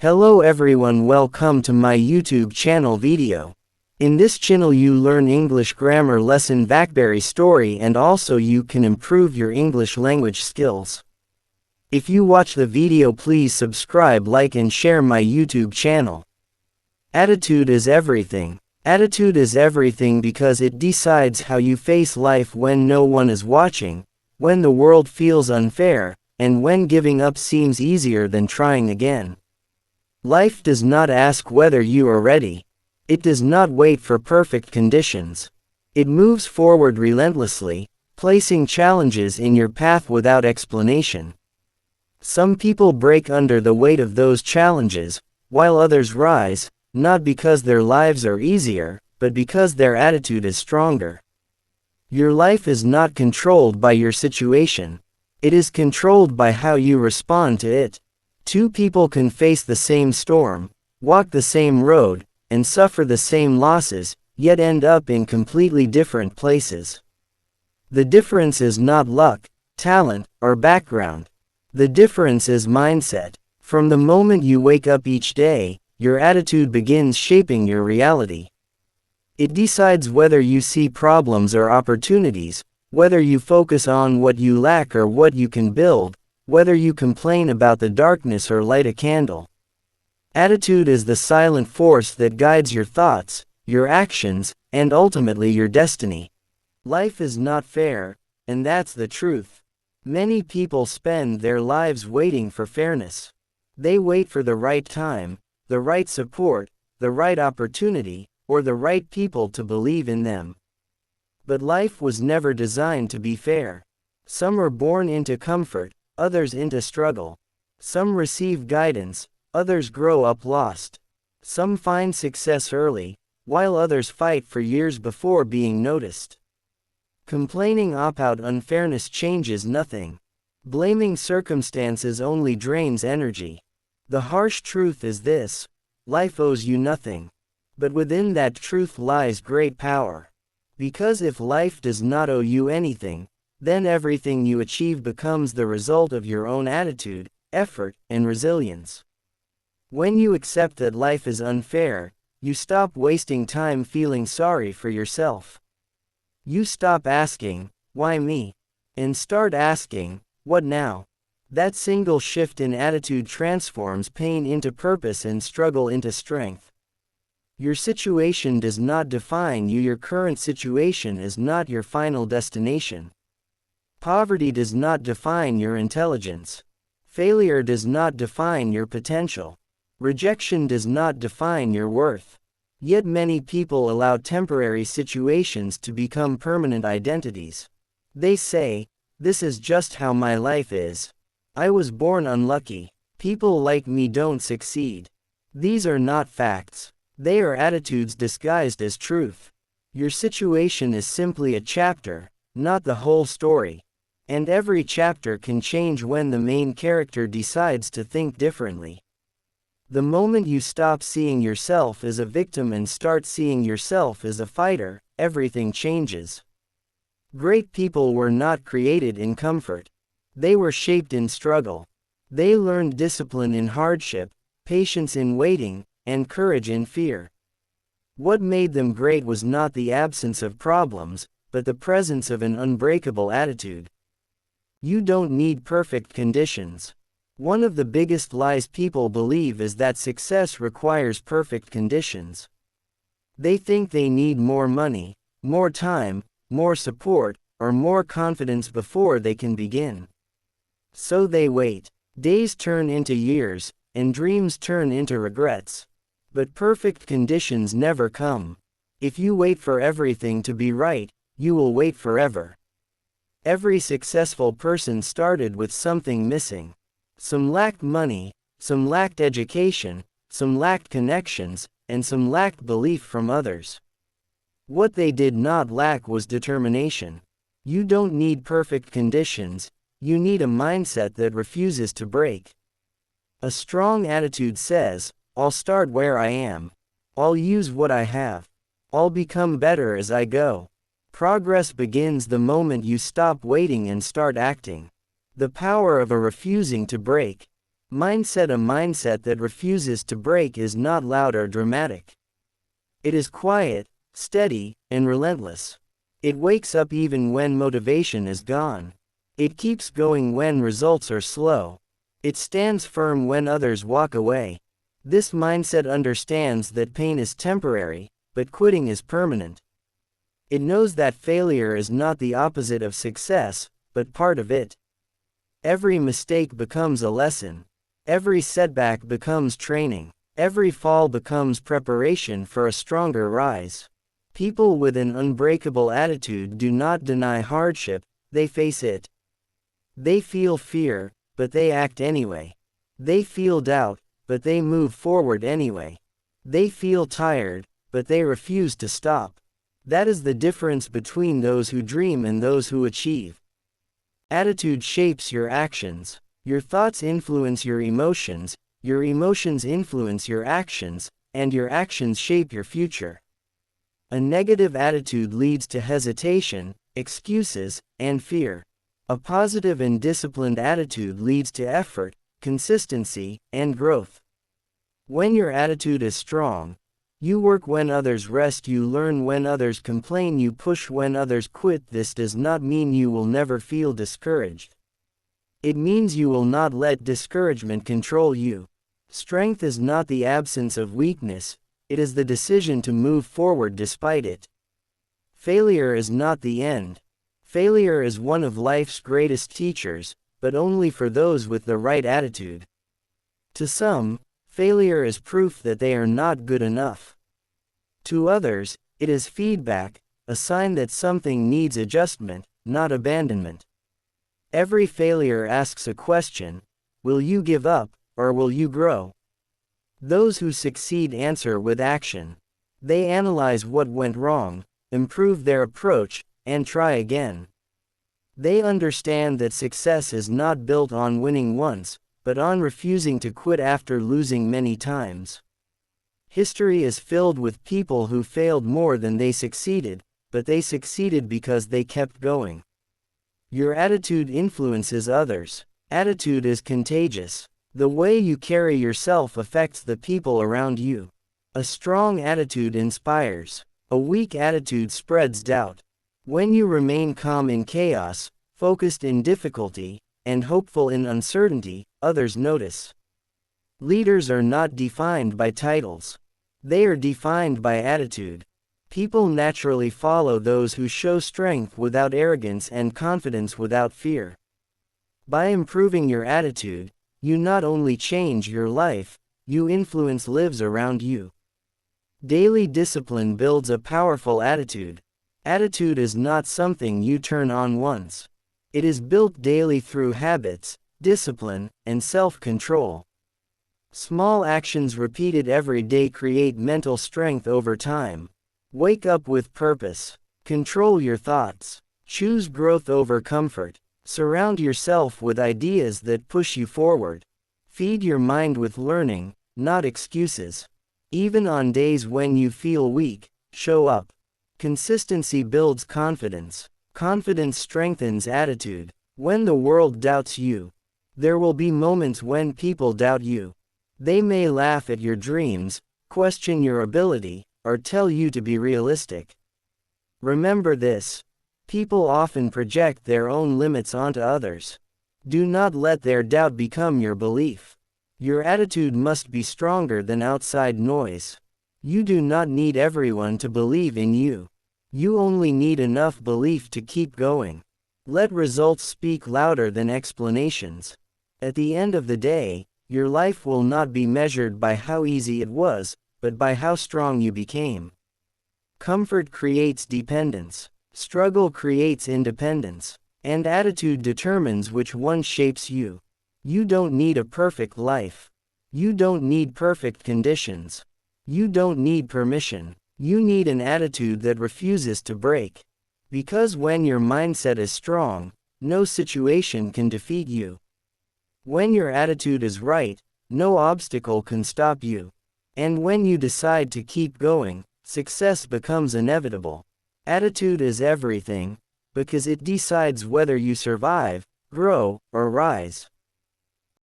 Hello everyone, welcome to my YouTube channel video. In this channel you learn English grammar lesson vocabulary story and also you can improve your English language skills. If you watch the video please subscribe, like and share my YouTube channel. Attitude is everything. Attitude is everything because it decides how you face life when no one is watching, when the world feels unfair, and when giving up seems easier than trying again. Life does not ask whether you are ready. It does not wait for perfect conditions. It moves forward relentlessly, placing challenges in your path without explanation. Some people break under the weight of those challenges, while others rise, not because their lives are easier, but because their attitude is stronger. Your life is not controlled by your situation. It is controlled by how you respond to it. Two people can face the same storm, walk the same road, and suffer the same losses, yet end up in completely different places. The difference is not luck, talent, or background. The difference is mindset. From the moment you wake up each day, your attitude begins shaping your reality. It decides whether you see problems or opportunities, whether you focus on what you lack or what you can build, whether you complain about the darkness or light a candle. Attitude is the silent force that guides your thoughts, your actions, and ultimately your destiny. Life is not fair, and that's the truth. Many people spend their lives waiting for fairness. They wait for the right time, the right support, the right opportunity, or the right people to believe in them. But life was never designed to be fair. Some are born into comfort, others into struggle. Some receive guidance, others grow up lost. Some find success early, while others fight for years before being noticed. Complaining about unfairness changes nothing. Blaming circumstances only drains energy. The harsh truth is this: life owes you nothing. But within that truth lies great power. Because if life does not owe you anything, then everything you achieve becomes the result of your own attitude, effort, and resilience. When you accept that life is unfair, you stop wasting time feeling sorry for yourself. You stop asking, "Why me?" and start asking, "What now?" That single shift in attitude transforms pain into purpose and struggle into strength. Your situation does not define you. Your current situation is not your final destination. Poverty does not define your intelligence. Failure does not define your potential. Rejection does not define your worth. Yet many people allow temporary situations to become permanent identities. They say, "This is just how my life is. I was born unlucky. People like me don't succeed." These are not facts. They are attitudes disguised as truth. Your situation is simply a chapter, not the whole story. And every chapter can change when the main character decides to think differently. The moment you stop seeing yourself as a victim and start seeing yourself as a fighter, everything changes. Great people were not created in comfort. They were shaped in struggle. They learned discipline in hardship, patience in waiting, and courage in fear. What made them great was not the absence of problems, but the presence of an unbreakable attitude. You don't need perfect conditions. One of the biggest lies people believe is that success requires perfect conditions. They think they need more money, more time, more support, or more confidence before they can begin. So they wait. Days turn into years, and dreams turn into regrets. But perfect conditions never come. If you wait for everything to be right, you will wait forever. Every successful person started with something missing. Some lacked money, some lacked education, some lacked connections, and some lacked belief from others. What they did not lack was determination. You don't need perfect conditions, you need a mindset that refuses to break. A strong attitude says, "I'll start where I am. I'll use what I have. I'll become better as I go." Progress begins the moment you stop waiting and start acting. The power of a refusing to break. Mindset: a mindset that refuses to break is not loud or dramatic. It is quiet, steady, and relentless. It wakes up even when motivation is gone. It keeps going when results are slow. It stands firm when others walk away. This mindset understands that pain is temporary, but quitting is permanent. It knows that failure is not the opposite of success, but part of it. Every mistake becomes a lesson. Every setback becomes training. Every fall becomes preparation for a stronger rise. People with an unbreakable attitude do not deny hardship, they face it. They feel fear, but they act anyway. They feel doubt, but they move forward anyway. They feel tired, but they refuse to stop. That is the difference between those who dream and those who achieve. Attitude shapes your actions. Your thoughts influence your emotions influence your actions, and your actions shape your future. A negative attitude leads to hesitation, excuses, and fear. A positive and disciplined attitude leads to effort, consistency, and growth. When your attitude is strong, you work when others rest, you learn when others complain, you push when others quit. This does not mean you will never feel discouraged. It means you will not let discouragement control you. Strength is not the absence of weakness, it is the decision to move forward despite it. Failure is not the end. Failure is one of life's greatest teachers, but only for those with the right attitude. To some, failure is proof that they are not good enough. To others, it is feedback, a sign that something needs adjustment, not abandonment. Every failure asks a question: will you give up, or will you grow? Those who succeed answer with action. They analyze what went wrong, improve their approach, and try again. They understand that success is not built on winning once, but on refusing to quit after losing many times. History is filled with people who failed more than they succeeded, but they succeeded because they kept going. Your attitude influences others. Attitude is contagious. The way you carry yourself affects the people around you. A strong attitude inspires. A weak attitude spreads doubt. When you remain calm in chaos, focused in difficulty, and hopeful in uncertainty, others notice. Leaders are not defined by titles. They are defined by attitude. People naturally follow those who show strength without arrogance and confidence without fear. By improving your attitude, you not only change your life, you influence lives around you. Daily discipline builds a powerful attitude. Attitude is not something you turn on once. It is built daily through habits, discipline, and self-control. Small actions repeated every day create mental strength over time. Wake up with purpose. Control your thoughts. Choose growth over comfort. Surround yourself with ideas that push you forward. Feed your mind with learning, not excuses. Even on days when you feel weak, show up. Consistency builds confidence. Confidence strengthens attitude. When the world doubts you, there will be moments when people doubt you. They may laugh at your dreams, question your ability, or tell you to be realistic. Remember this: people often project their own limits onto others. Do not let their doubt become your belief. Your attitude must be stronger than outside noise. You do not need everyone to believe in you. You only need enough belief to keep going. Let results speak louder than explanations. At the end of the day, your life will not be measured by how easy it was, but by how strong you became. Comfort creates dependence. Struggle creates independence. And attitude determines which one shapes you. You don't need a perfect life. You don't need perfect conditions. You don't need permission. You need an attitude that refuses to break. Because when your mindset is strong, no situation can defeat you. When your attitude is right, no obstacle can stop you. And when you decide to keep going, success becomes inevitable. Attitude is everything, because it decides whether you survive, grow, or rise.